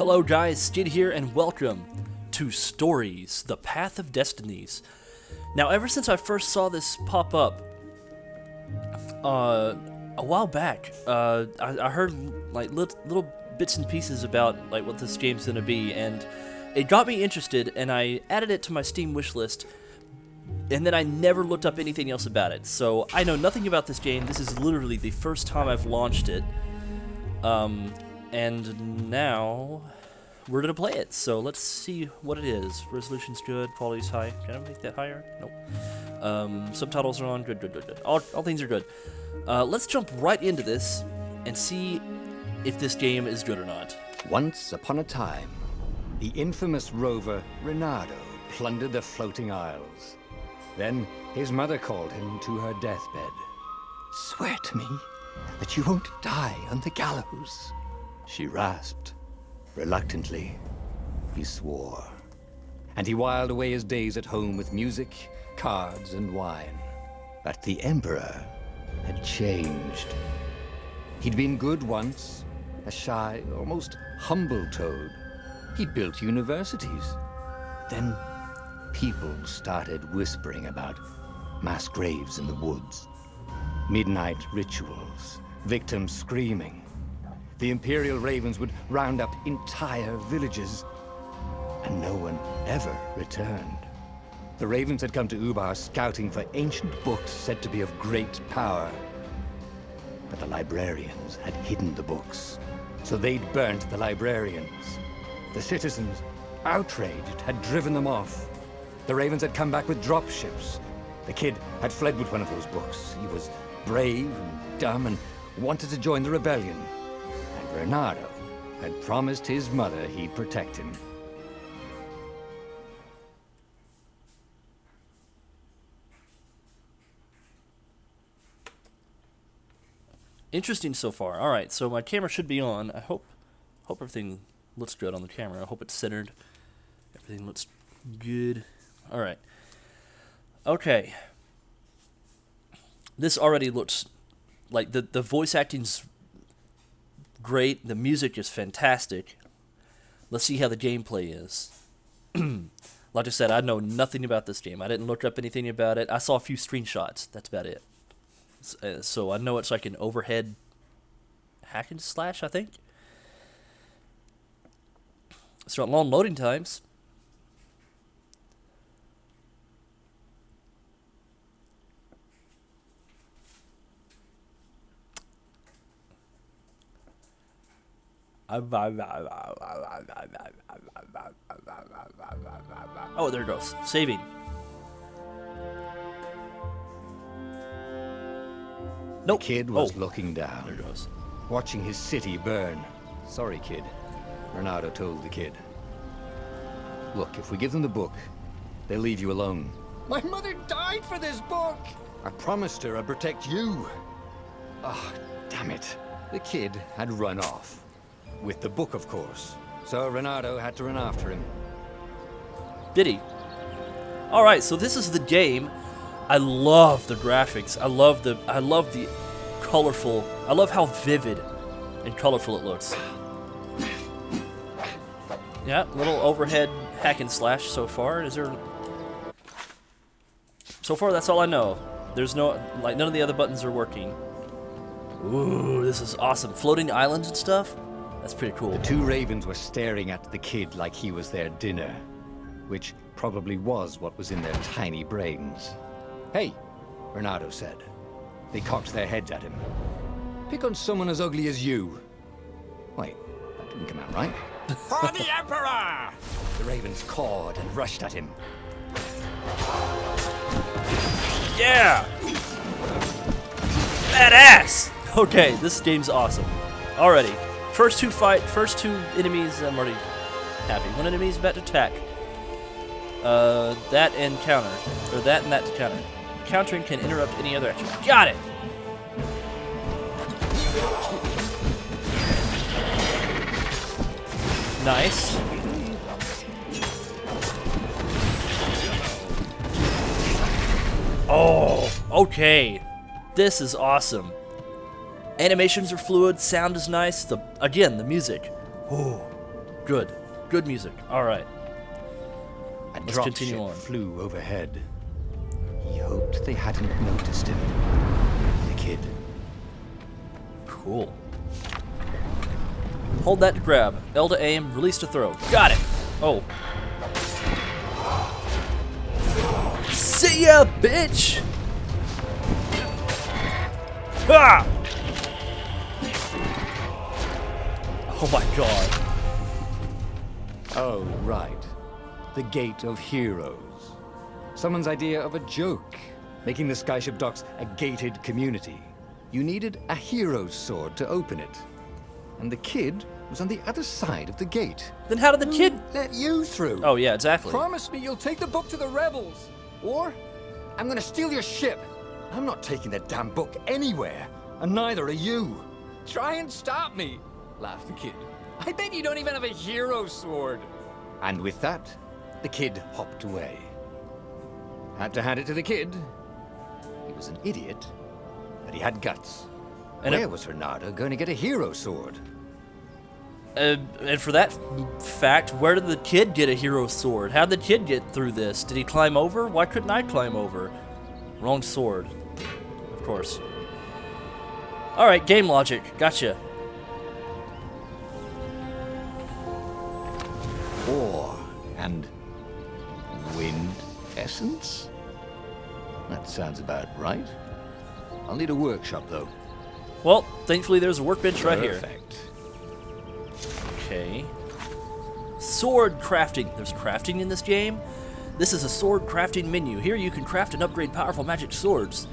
Hello guys, Skidd here and welcome to Stories, the Path of Destinies. Now ever since I first saw this pop up a while back, I heard like little bits and pieces about like what this game's gonna be, and it got me interested and I added it to my Steam wishlist, and then I never looked up anything else about it. So I know nothing about this game. This is literally the first time I've launched it. And now we're gonna play it, so let's see what it is. Resolution's good, quality's high. Can I make that higher? Nope. Subtitles are on, good. All things are good. Let's jump right into this and see if this game is good or not. Once upon a time, the infamous rover Reynardo plundered the floating isles. Then his mother called him to her deathbed. "Swear to me that you won't die on the gallows," she rasped. Reluctantly, he swore. And he whiled away his days at home with music, cards, and wine. But the Emperor had changed. He'd been good once, a shy, almost humble toad. He'd built universities. Then people started whispering about mass graves in the woods, midnight rituals, victims screaming. The Imperial Ravens would round up entire villages, and no one ever returned. The Ravens had come to Ubar scouting for ancient books said to be of great power. But the librarians had hidden the books, so they'd burnt the librarians. The citizens, outraged, had driven them off. The Ravens had come back with dropships. The kid had fled with one of those books. He was brave and dumb and wanted to join the rebellion. And Reynardo had promised his mother he'd protect him. Interesting so far. Alright, so my camera should be on. I hope everything looks good on the camera. I hope it's centered. Everything looks good. Alright. Okay. This already looks like the voice acting's great. The music is fantastic. Let's see how the gameplay is. Like I said, I know nothing about this game. I didn't look up anything about it. I saw a few screenshots. That's about it. So I know it's like an overhead hack and slash, I think. It's got long loading times. Oh, there it goes. Saving. Nope. The kid was looking down, There it goes. watching his city burn. "Sorry, kid," Reynardo told the kid. "Look, if we give them the book, they'll leave you alone." "My mother died for this book!" "I promised her I'd protect you." "Ah, damn it." The kid had run off. With the book, of course. So Reynardo had to run after him. Did he? Alright, so this is the game. I love the graphics. I love the colorful. I love how vivid and colorful it looks. Yeah, little overhead hack and slash so far. So far that's all I know. There's no, like, none of the other buttons are working. Ooh, this is awesome. Floating islands and stuff? That's pretty cool. The two ravens were staring at the kid like he was their dinner, which probably was what was in their tiny brains. "Hey," Reynardo said. They cocked their heads at him. "Pick on someone as ugly as you." Wait, that didn't come out right. For the Emperor! The ravens cawed and rushed at him. Yeah! Badass! Okay, this game's awesome. Already. First two enemies, I'm already happy. One enemy's about to attack. That and counter. Or that and that to counter. Countering can interrupt any other action. Got it! Nice. Oh, okay. This is awesome. Animations are fluid, sound is nice. Again, the music. Ooh. Good. Good music. All right. A Let's continue dropship on. flew overhead. He hoped they hadn't noticed him. The kid. Cool. Hold that to grab. L to aim, release to throw. Got it! Oh. See ya, bitch! Ah! Oh my god. Oh, right. The Gate of Heroes. Someone's idea of a joke, making the Skyship docks a gated community. You needed a hero's sword to open it. And the kid was on the other side of the gate. Then how did the kid... Let you through. Oh yeah, exactly. Promise me you'll take the book to the rebels. Or I'm gonna steal your ship. I'm not taking that damn book anywhere. And neither are you. Try and stop me, laughed the kid. I bet you don't even have a hero sword. And with that, the kid hopped away. Had to hand it to the kid. He was an idiot, but he had guts. And Where was Renardo going to get a hero sword? And for that fact, where did the kid get a hero sword? How did the kid get through this? Did he climb over? Why couldn't I climb over? Wrong sword. Of course. Alright, game logic. Gotcha. Ore and wind essence? That sounds about right. I'll need a workshop, though. Well, thankfully there's a workbench right here. Perfect. Okay. Sword crafting. There's crafting in this game. This is a sword crafting menu. Here you can craft and upgrade powerful magic swords.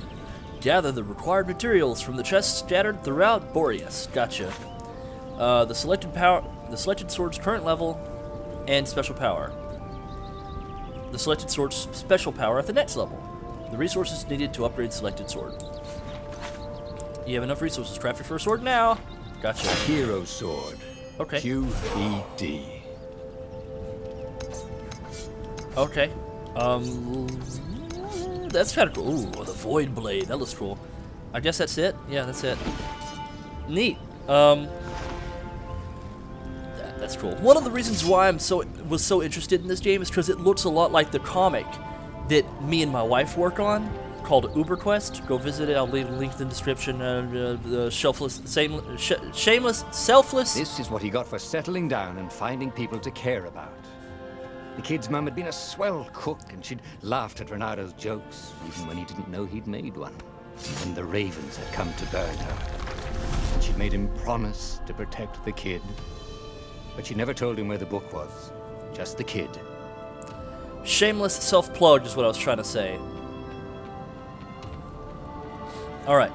Gather the required materials from the chests scattered throughout Boreas. Gotcha. The selected sword's current level and special power. The selected sword's special power at the next level. The resources needed to upgrade selected sword. You have enough resources crafted for a sword now. Gotcha. Hero sword. Okay. QED. Okay. That's kind of cool. Ooh, the Void Blade. That looks cool. I guess that's it. Yeah, that's it. Neat. That's cool. One of the reasons why I was so interested in this game is because it looks a lot like the comic that me and my wife work on, called UberQuest. Go visit it. I'll leave a link in the description. The shameless, selfless. This is what he got for settling down and finding people to care about. The kid's mum had been a swell cook, and she'd laughed at Renardo's jokes, even when he didn't know he'd made one. And the ravens had come to burn her. And she'd made him promise to protect the kid. But she never told him where the book was. Just the kid. Shameless self-plug is what I was trying to say. Alright.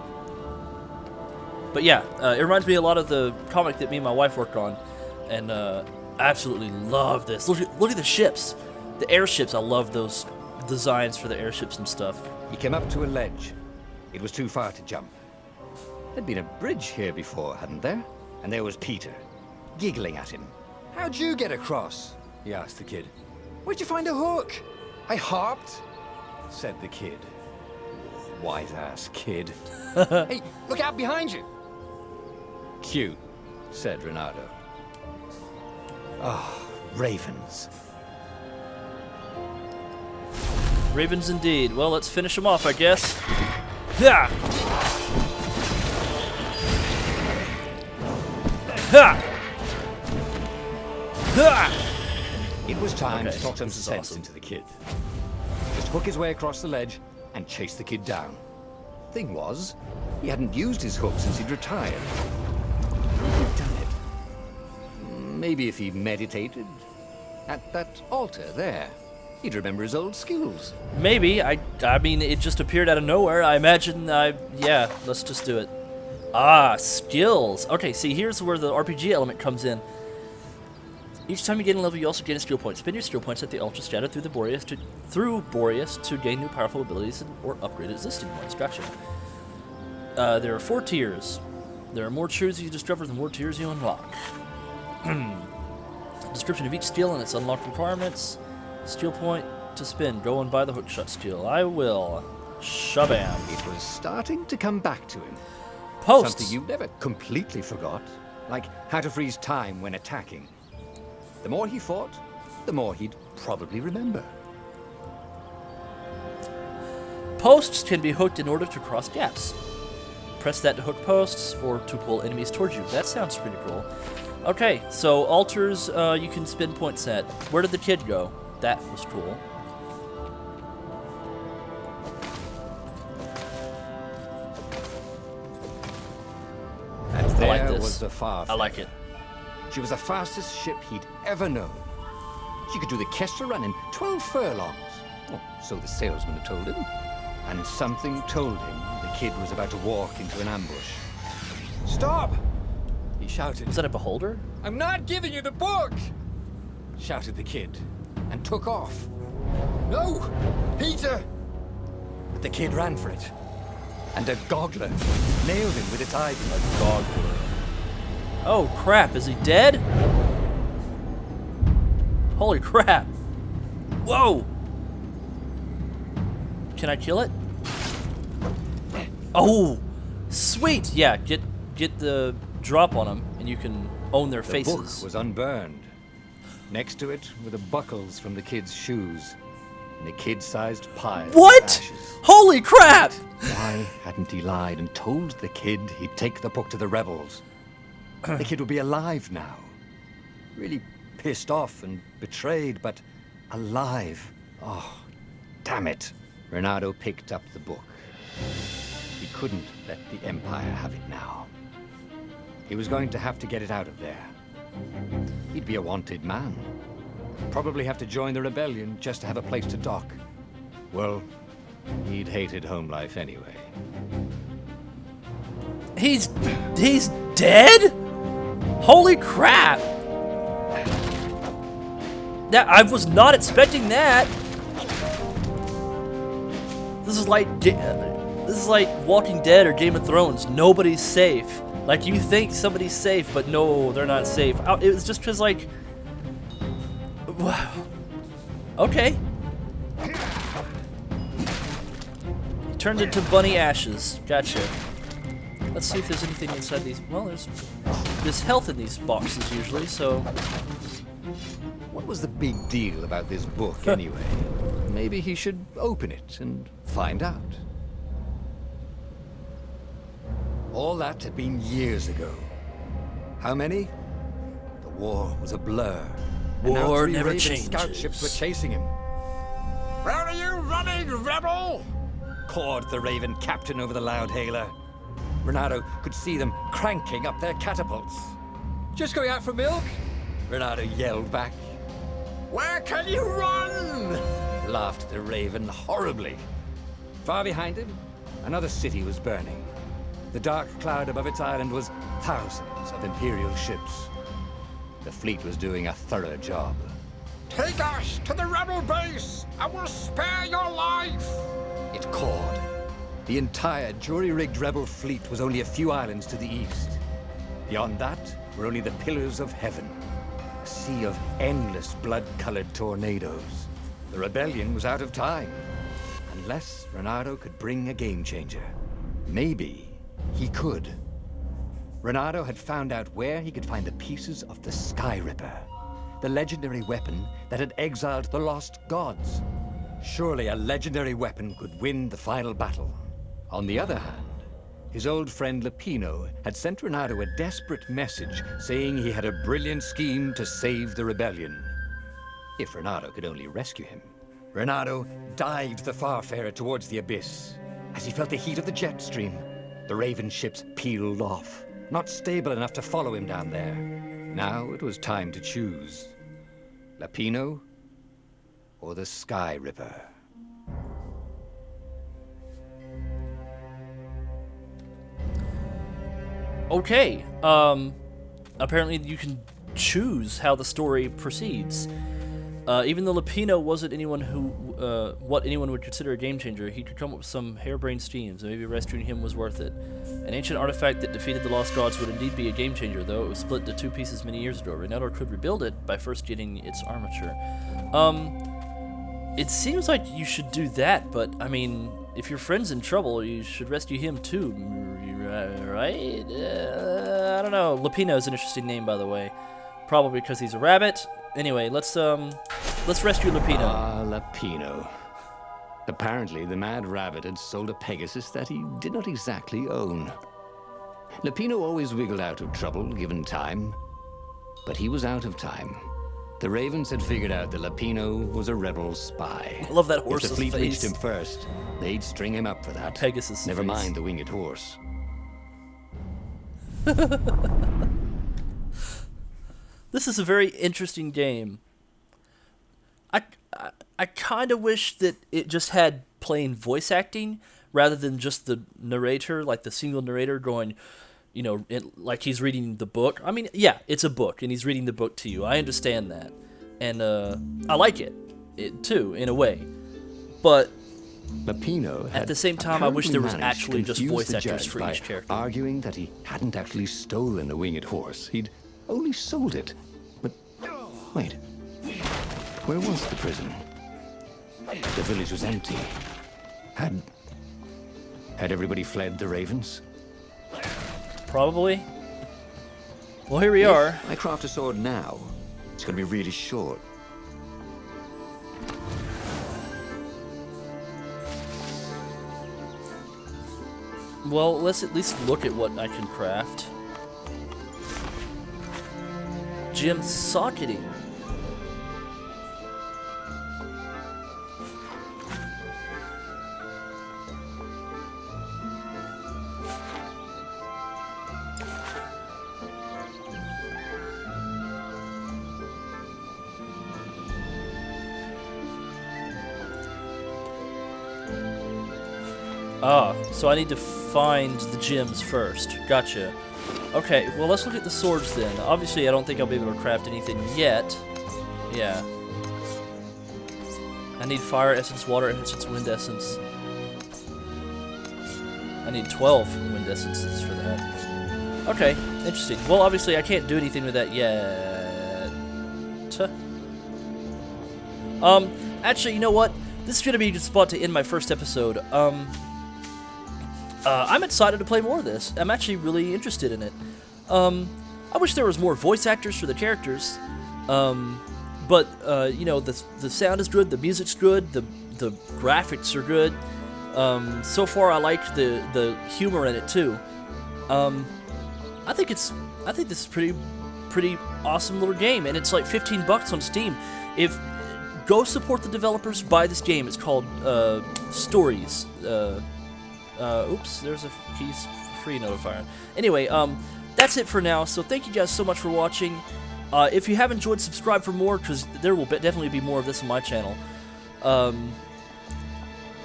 But yeah, it reminds me a lot of the comic that me and my wife worked on. And I absolutely love this. Look at the ships. The airships, I love those designs for the airships and stuff. He came up to a ledge. It was too far to jump. There'd been a bridge here before, hadn't there? And there was Peter, giggling at him. How'd you get across? He asked the kid. Where'd you find a hook? I hopped, said the kid. Wise-ass kid. Hey, look out behind you! Cute, said Renardo. Oh, ravens. Ravens indeed. Well, let's finish them off, I guess. Ha! Ha! Ha! It was time Okay, to talk some this is sense awesome. into the kid. Just hook his way across the ledge and chase the kid down. Thing was, he hadn't used his hook since he'd retired. He'd done it. Maybe if he meditated at that altar there, he'd remember his old skills. Maybe. I mean, it just appeared out of nowhere. I imagine, yeah, let's just do it. Ah, skills. Okay, see, here's where the RPG element comes in. Each time you gain a level, you also gain a skill point. Spend your skill points at the altar scattered through Boreas to gain new powerful abilities or upgrade existing ones. Gotcha. There are 4 tiers. There are more truths you discover, the more tiers you unlock. Description of each skill and its unlocked requirements. Skill point to spend. Go and buy the hookshot skill. I will. Shabam. It was starting to come back to him. Posts. Something you never completely forgot, like how to freeze time when attacking. The more he fought, the more he'd probably remember. Posts can be hooked in order to cross gaps. Press that to hook posts or to pull enemies towards you. That sounds pretty cool. Okay, so altars you can spend points at. Where did the kid go? That was cool. And there I like this. was the Farfarer. I like it. She was the fastest ship he'd ever known. She could do the Kessel run in 12 furlongs. Oh, so the salesman had told him. And something told him the kid was about to walk into an ambush. "Stop!" he shouted. Was that a beholder? "I'm not giving you the book!" shouted the kid, and took off. "No! Peter!" But the kid ran for it, and a goggler nailed him with its ivy. A goggler. Oh crap, is he dead? Holy crap. Whoa! Can I kill it? Oh! Sweet! Yeah, get the drop on them, and you can own their The faces. book was unburned. Next to it were the buckles from the kid's shoes, and a kid-sized pile What? of ashes. Holy crap! Why hadn't he lied and told the kid he'd take the book to the rebels? The kid would be alive now. Really pissed off and betrayed, but alive. Oh, damn it. Renato picked up the book. He couldn't let the Empire have it now. He was going to have to get it out of there. He'd be a wanted man. Probably have to join the rebellion just to have a place to dock. Well, he'd hated home life anyway. He's dead? Holy crap! That I was not expecting that. This is like Walking Dead or Game of Thrones. Nobody's safe. Like you think somebody's safe, but no, they're not safe. It was just because like, wow. Okay. He turned into bunny ashes. Gotcha. Let's see if there's anything inside these. Well, there's health in these boxes usually, so. What was the big deal about this book anyway? Maybe he should open it and find out. All that had been years ago. How many? The war was a blur. And now War three never Raven changes. scout ships were chasing him. Where are you running, rebel? Cawed the Raven captain over the loud hailer. Renato could see them cranking up their catapults. "Just going out for milk?" Renato yelled back. Where can you run? Laughed the Raven horribly. Far behind him, another city was burning. The dark cloud above its island was thousands of Imperial ships. The fleet was doing a thorough job. Take us to the rebel base. I will spare your life. It cawed. The entire jury-rigged rebel fleet was only a few islands to the east. Beyond that were only the pillars of heaven. A sea of endless blood-colored tornadoes. The rebellion was out of time. Unless Renato could bring a game-changer. Maybe he could. Renato had found out where he could find the pieces of the Sky Ripper, the legendary weapon that had exiled the lost gods. Surely a legendary weapon could win the final battle. On the other hand, his old friend Lupino had sent Renato a desperate message saying he had a brilliant scheme to save the rebellion. If Renato could only rescue him. Renato dived the Farfarer towards the abyss. As he felt the heat of the jet stream, the Raven ships peeled off, not stable enough to follow him down there. Now it was time to choose. Lupino or the Sky Ripper. Okay. Apparently you can choose how the story proceeds. Even though Lupino wasn't anyone who, what anyone would consider a game changer, he could come up with some harebrained schemes, and maybe rescuing him was worth it. An ancient artifact that defeated the Lost Gods would indeed be a game changer, though it was split into two pieces many years ago. Renato could rebuild it by first getting its armature. It seems like you should do that, but, I mean, if your friend's in trouble, you should rescue him too, right? I don't know. Lupino is an interesting name, by the way. Probably because he's a rabbit, Anyway, let's rescue Lupino. Ah, Lupino. Apparently, the Mad Rabbit had sold a Pegasus that he did not exactly own. Lupino always wiggled out of trouble, given time. But he was out of time. The Ravens had figured out that Lupino was a rebel spy. I love that If horse's the fleet face. reached him first, they'd string him up for that. Pegasus' Never face. mind the winged horse. This is a very interesting game. I kind of wish that it just had plain voice acting rather than just the narrator, like the single narrator going, you know, like he's reading the book. I mean, yeah, it's a book, and he's reading the book to you. I understand that, and I like it too, in a way. But Lupino at the same time, I wish there was managed to actually just confuse voice the actors judge for by each character. arguing that he hadn't actually stolen the winged horse. He'd only sold it. But wait, where was the prison? The village was empty. Had everybody fled the Ravens? Probably. Well, here we are. I craft a sword now. It's going to be really short. Well, let's at least look at what I can craft. Gem socketing. Ah, so I need to find the gems first. Gotcha. Okay, well, let's look at the swords then. Obviously, I don't think I'll be able to craft anything yet. Yeah. I need fire essence, water essence, wind essence. I need 12 wind essences for that. Okay, interesting. Well, obviously, I can't do anything with that yet. Actually, you know what? This is going to be a good spot to end my first episode. I'm excited to play more of this. I'm actually really interested in it. I wish there was more voice actors for the characters. But you know, the sound is good, the music's good, the graphics are good. So far, I like the humor in it too. I think this is pretty awesome little game, and it's like $15 on Steam. Go support the developers, buy this game. It's called Stories. Oops, there's a keys free notifier. Anyway, that's it for now. So thank you guys so much for watching. If you have enjoyed, subscribe for more, because there will definitely be more of this on my channel.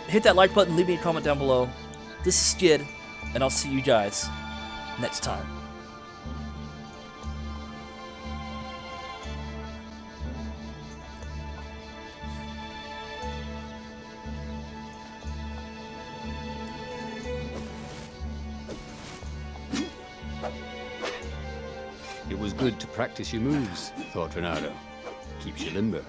Hit that like button, leave me a comment down below. This is Skid, and I'll see you guys next time. It was good to practice your moves, thought Reynardo. Keeps you limber.